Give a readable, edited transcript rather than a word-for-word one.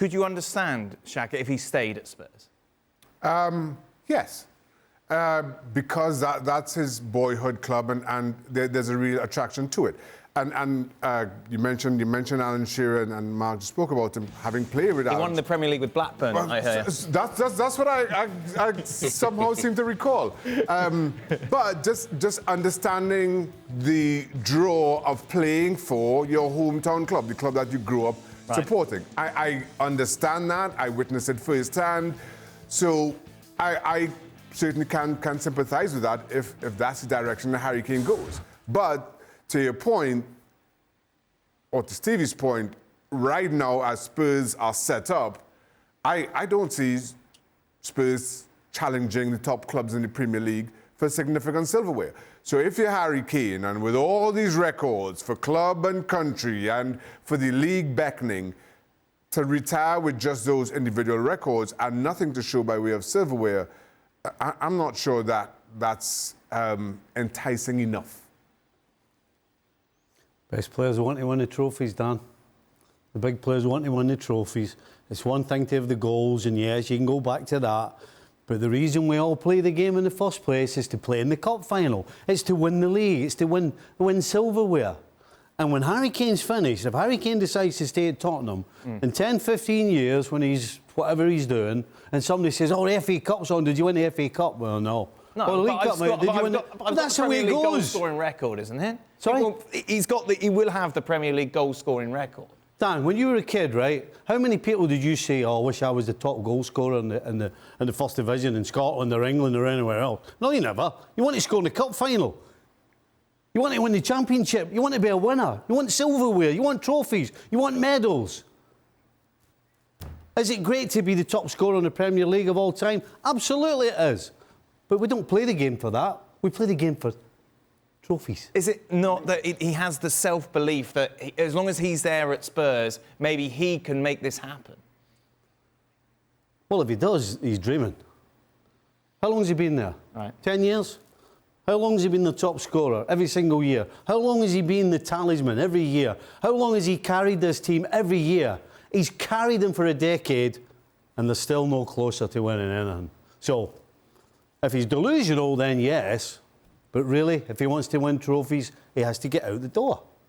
Could you understand Xhaka if he stayed at Spurs? Yes. Because that's his boyhood club, and there's a real attraction to it. And you mentioned Alan Shearer, and Mark just spoke about him having played with Alan. He won the Premier League with Blackburn, well, I hear. That's what I somehow seem to recall. But just understanding the draw of playing for your hometown club, the club that you grew up supporting. I understand that. I witnessed it firsthand. So I certainly can sympathise with that if that's the direction that Harry Kane goes. But to your point, or to Stevie's point, right now as Spurs are set up, I don't see Spurs challenging the top clubs in the Premier League for significant silverware. So if you're Harry Kane, and with all these records for club and country and for the league beckoning, to retire with just those individual records and nothing to show by way of silverware, I'm not sure that's enticing enough. Best players want to win the trophies, Dan. The big players want to win the trophies. It's one thing to have the goals, and yes, you can go back to that. But the reason we all play the game in the first place is to play in the cup final. It's to win the league. It's to win silverware. And when Harry Kane's finished, if Harry Kane decides to stay at Tottenham, in 10, 15 years, when he's whatever he's doing, and somebody says, oh, the FA Cup's on, did you win the FA Cup? Well, no. No, well, the League Cup, mate, did you win it? But that's the way it goes. Goal-scoring record, isn't it? Sorry? He will have the Premier League goal-scoring record. Dan, when you were a kid, right, how many people did you say, oh, I wish I was the top goal scorer in the First Division in Scotland or England or anywhere else? No, you never. You want to score in the cup final. You want to win the championship. You want to be a winner. You want silverware. You want trophies. You want medals. Is it great to be the top scorer in the Premier League of all time? Absolutely it is. But we don't play the game for that. We play the game for trophies. Is it not that he has the self-belief that as long as he's there at Spurs, maybe he can make this happen? Well, if he does, he's dreaming. How long has he been there? 10 years? How long has he been the top scorer? Every single year. How long has he been the talisman? Every year. How long has he carried this team? Every year. He's carried them for a decade, and they're still no closer to winning anything. So, if he's delusional, then yes. But really, if he wants to win trophies, he has to get out the door.